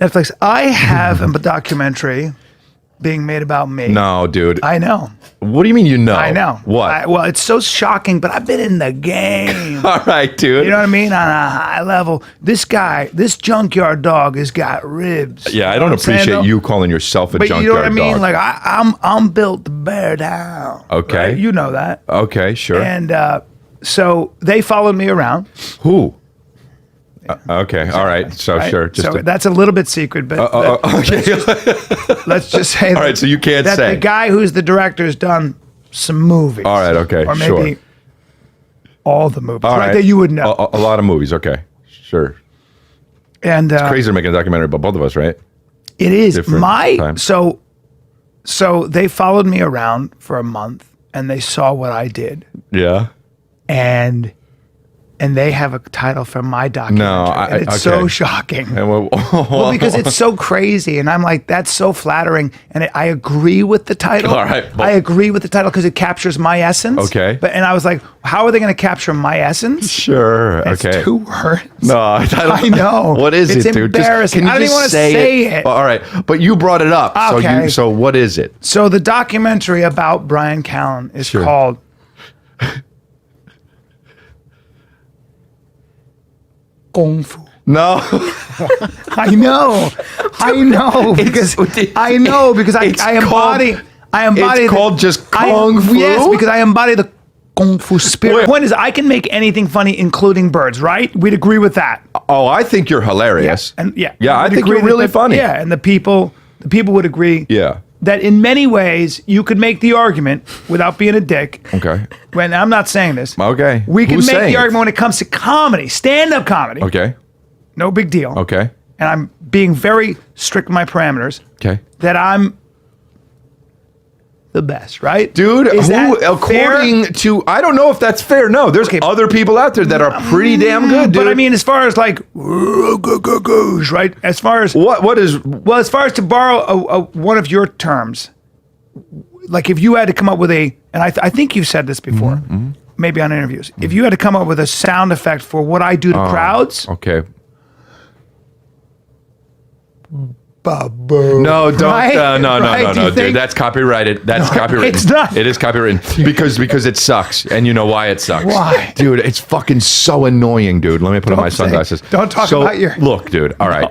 Netflix. I have a documentary being made about me. No, dude. I know. What do you mean you know? I know. What? Well, it's so shocking, but I've been in the game. All right, dude. You know what I mean? On a high level. This guy, this junkyard dog has got ribs. Yeah, I don't appreciate you calling yourself a junkyard dog. But you know what I mean? Like, I'm built to bear down. Okay. Right? You know that. Okay, sure. And so they followed me around. Who? Okay, all right. So Right? sure. So that's a little bit secret, but okay. let's just say All right, so you can't that say. the guy who's the director has done some movies. All right, okay, or maybe sure. all the movies, All right? right. That you would know. A lot of movies. Okay, sure. And Crazy to make a documentary about both of us, right? it is Different times. So they followed me around for a month, and they saw what I did, Yeah. and they have a title for my documentary. No, and it's so shocking. And Well, because it's so crazy, and I'm like, that's so flattering, and I agree with the title. All right, well- I agree with the title because it captures my essence. Okay. And I was like, how are they going to capture my essence? Sure. It's Okay. 2 words. No, I don't. I know. What is It's it, dude? embarrassing. I don't even wanna say it. All right, but you brought it up. Okay. So what is it? So the documentary about Bryan Callen is Sure. called Kung Fu. No. I know because I embody. It's called just Kung Fu? Yes, because I embody the Kung Fu spirit. Wait. The point is, I can make anything funny, including birds. Right? We'd agree with that. Oh, I think you're hilarious. And Yeah, I we'd think agree you're really that- funny. Yeah, and the people would agree. Yeah. That in many ways you could make the argument without being a dick. Okay. When I'm not saying this. Okay. We can Who's make saying the it? argument when it comes to comedy, stand-up comedy. Okay. No big deal. Okay. And I'm being very strict with my parameters. Okay. That I'm the best, right? Dude, Is that according fair? to, I don't know if that's fair. No, there's other people out there that are pretty damn good, dude. But I mean, as far as like, right? As far as what is, well, as far as to borrow one of your terms, like if you had to come up with and I think you've said this before, maybe on interviews, if you had to come up with a sound effect for what I do to crowds, okay. ba-boom. No, don't. Right? No, Right? Do you dude. think- That's copyrighted. That's copyrighted. it's not. It is copyrighted because it sucks, and you know why it sucks. Why? dude? It's fucking so annoying, dude. Let me put on my sunglasses. Don't talk about your. Look, dude. All right,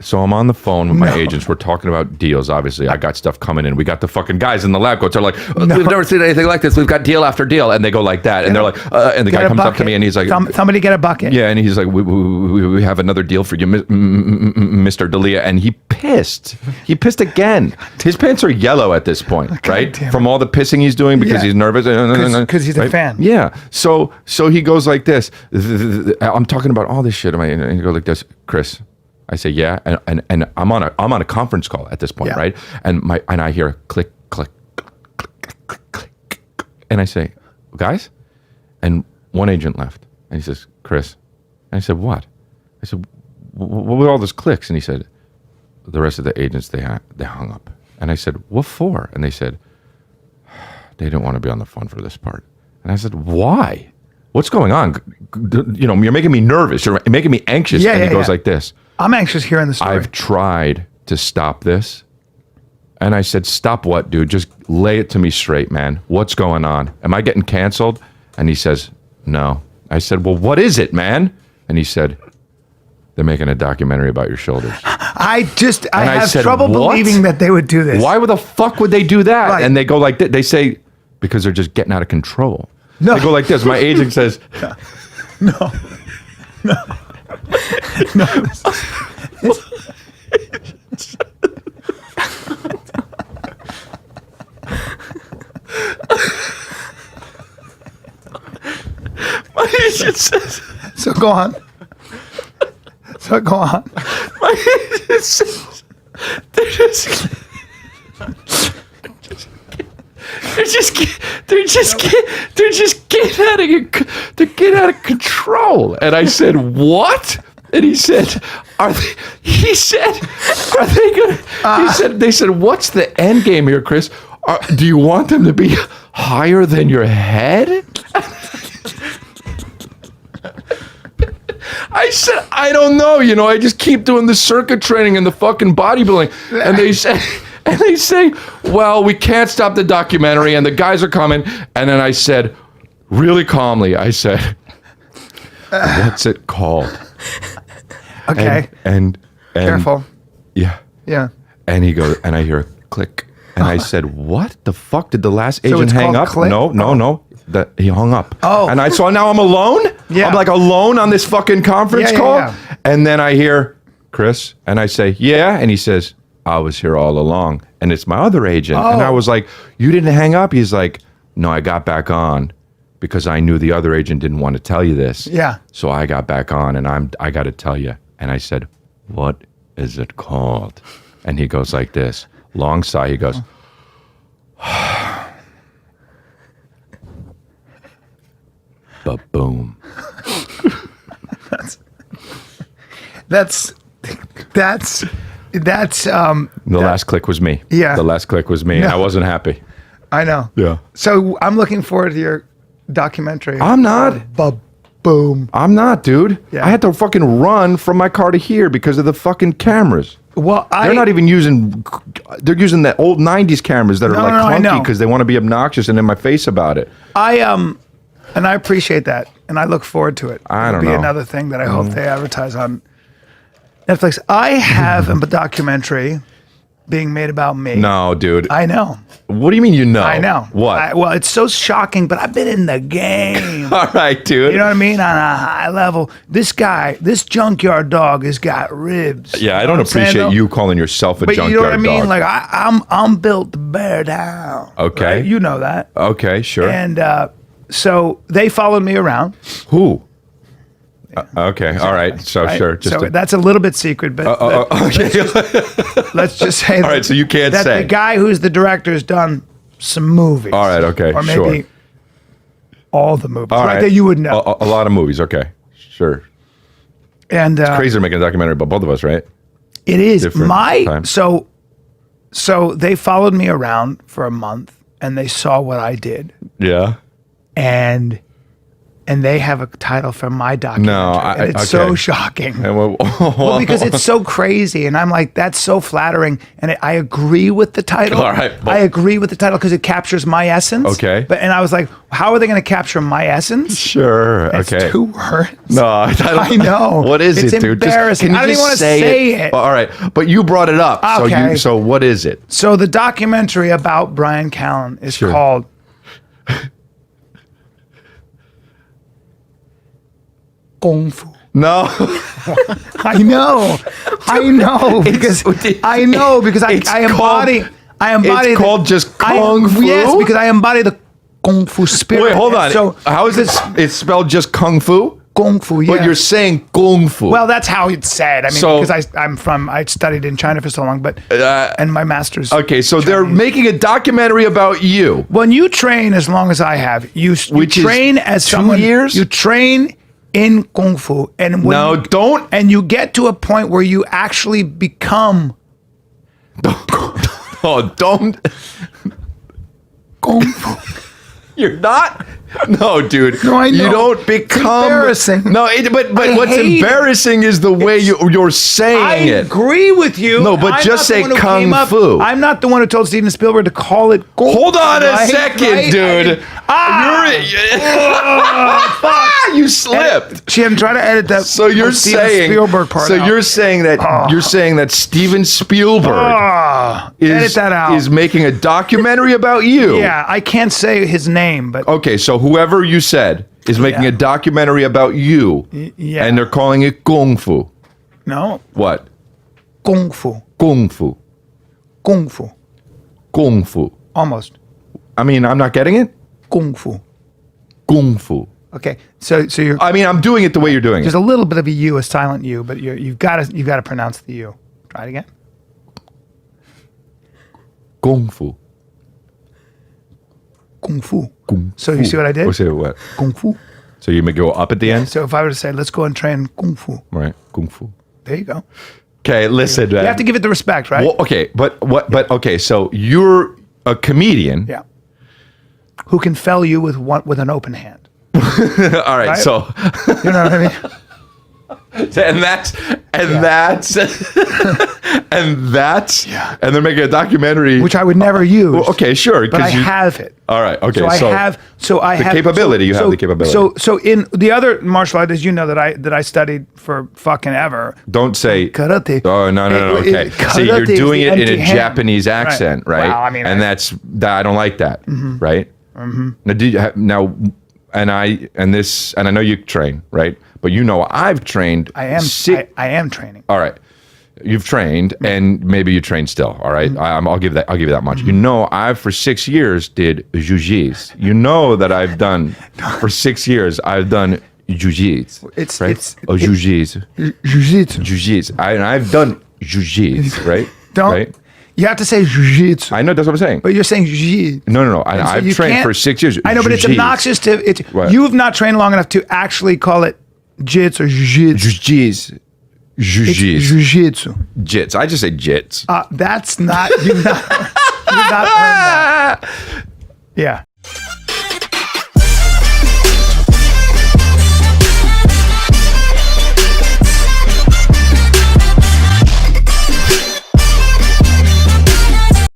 So I'm on the phone with my agents. We're talking about deals. Obviously, I got stuff coming in. We got the fucking guys in the lab coats are like, we've never seen anything like this. We've got deal after deal, and they go like that, and they're like, and the guy comes up to me and he's like, somebody get a bucket. yeah, and he's like, we have another deal for you, Mr. D'elia, and he pissed. He pissed again. His pants are yellow at this point, right? damn it. From all the pissing he's doing because he's nervous. Because he's a fan. Yeah. So he goes like this. I'm talking about all this shit. And he goes like this, Chris. I say, yeah, and I'm on a conference call at this point, Yeah. right? And I hear click, click, click, click, click, and I say, guys, and one agent left, and he says, Chris, and I said, what? I said, what were all those clicks? And he said, the rest of the agents they hung up, and I said, what for? And they said, they didn't want to be on the phone for this part, and I said, why? What's going on? You know, you're making me nervous. You're making me anxious. Yeah, and he yeah, goes yeah. like this. I'm anxious hearing the story. I've tried to stop this. And I said, stop what, dude? Just lay it to me straight, man. What's going on? Am I getting canceled? And he says, no. I said, well, what is it, man? And he said, they're making a documentary about your shoulders. I have said, trouble what? believing that they would do this. Why the fuck would they do that? Right. And they go like this. They say, because they're just getting out of control. No. They go like this. My agent says, No. my agent says, So go on. my agent says, they're just getting out of control. And I said, what? And he said, they said, what's the end game here, Chris? Do you want them to be higher than your head? I said, I don't know. You know, I just keep doing the circuit training and the fucking bodybuilding. And they say, well, we can't stop the documentary and the guys are coming. And then I said, really calmly, I said, what's it called? Okay. And Careful. Yeah. Yeah. And he goes, and I hear a click. And I said, what the fuck? Did the last agent it's hang called up? click? No. He hung up. Oh. And so now I'm alone? Yeah. I'm like alone on this fucking conference Yeah, call? yeah. And then I hear, Chris, and I say, yeah. And he says, I was here all along. And it's my other agent. And I was like, you didn't hang up? He's like, no, I got back on because I knew the other agent didn't want to tell you this. Yeah. So I got back on and I got to tell you. And I said, what is it called? And he goes like this, long sigh. He goes, ba-boom. That's The last click was me. Yeah. The last click was me. No. I wasn't happy. I know. Yeah. So I'm looking forward to your documentary. I'm not. Boom. I'm not, dude. Yeah. I had to fucking run from my car to here because of the fucking cameras. Well, They're not even using, they're using the old 90s cameras that are No, like I clunky know. because they want to be obnoxious and in my face about it. And I appreciate that, and I look forward to it. I don't It'll be know. another thing that I hope they advertise on Netflix. I have a documentary being made about me. No, dude. I know. What do you mean you know? I know. What? Well, it's so shocking, but I've been in the game. All right, dude. You know what I mean? On a high level. This guy, this junkyard dog has got ribs. Yeah, I You know don't what I'm saying, appreciate though? you calling yourself a But junkyard you know what I mean? dog. Like I'm built to bear down. Okay. right? You know that. Okay, sure. And so they followed me around. Who? Okay, all right. So right? sure. So that's a little bit secret, but okay. let's just say All right, so you can't that say. the guy who's the director has done some movies. All right, okay, or maybe sure. all the movies, All right? That you would know. A lot of movies. Okay, sure. And Crazy to make a documentary about both of us, right? it is different my times. so they followed me around for a month and they saw what I did Yeah. and they have a title for my documentary. No, and it's so okay. shocking. And Well, because it's so crazy, and I'm like, that's so flattering, and I agree with the title. All right, I agree with the title because it captures my essence. Okay. And I was like, how are they going to capture my essence? sure. It's Okay. 2 words. No, I don't. I know. What is It's it, dude? embarrassing. Can you I don't even just wanna say it. All right, but you brought it up. Okay. So what is it? So the documentary about Bryan Callen is Sure. called Kung Fu. No. I know because I know because it's I embody. I embody. It's called just Kung Fu? Yes, because I embody the Kung Fu spirit. Wait, hold And on. So how is it? It's spelled just Kung Fu, Kung Fu? Yeah. but you're saying Kung Fu. well, that's how it's said. I mean, So- because I studied in China for so long, but and my master's. okay, so they're Chinese. making a documentary about you. When you train as long as I have, you Which is train as 2 someone. years? You train in Kung Fu, and when No, you, don't. and you get to a point where you actually become Oh, don't. Kung Fu. You're not. No, dude. No, I know. You don't become. embarrassing. No, but I what's hate it. embarrassing is the way you're saying I it. agree with you. No, but I'm just not the say one who Kung came up- Fu. I'm not the one who told Steven Spielberg to call it Kung Hold on a Right? second, Right? dude. You slipped. I'm trying to edit that. So you're Steven saying. Spielberg part. So out. you're saying that Steven Spielberg edit that out. is making a documentary about you. Yeah, I can't say his name, but Okay, so whoever you said is making Yeah. a documentary about you, yeah. and they're calling it Kung Fu. no, What? Kung Fu, Kung Fu. Kung Fu, Kung Fu. almost I mean, I'm not getting it. Kung Fu. Kung Fu. Okay, so you're I mean, I'm doing it the way you're doing there's it. a little bit of a U, a silent U, but you've got to pronounce the U. Try it again. Kung Fu. Kung Fu. Kung So Fu. you see what I did? Or say what? Kung Fu. So you may go up at the end? So if I were to say, let's go and train Kung Fu, Right. Kung Fu. there you go. Okay, listen, man. You have to give it the respect, right? Well, okay, but what? But okay, so you're a comedian. Yeah. Who can fell you with an open hand? All right, Right? so You know what I mean? and that's and they're making a documentary, which I would never use. Well, okay, sure, but I have it. All right, okay. So I have the capability. You have the capability. So in the other martial art, as you know, that I studied for fucking ever. Don't say karate. Oh no. Okay. See, you're doing it in a Japanese accent, right? Well, I mean, and I don't like that, right? Mm-hmm. And I know you train, right? But I've trained. I am training. All right. You've trained, and maybe you train still. All right, I'll give you that much. I've for 6 years did jiu-jitsu. That I've done for 6 years. I've done jiu-jitsu. Jiu-jitsu. Jiu-jitsu. I've done jiu-jitsu. Right. Right? You have to say jiu-jitsu. I know, that's what I'm saying. But you're saying jiu-jitsu. No. I've trained for 6 years. I know, but it's obnoxious to you've not trained long enough to actually call it jits or jiu-jitsu. Jiu-jitsu. Jits. I just say jits. That's not you've not earned that. Yeah.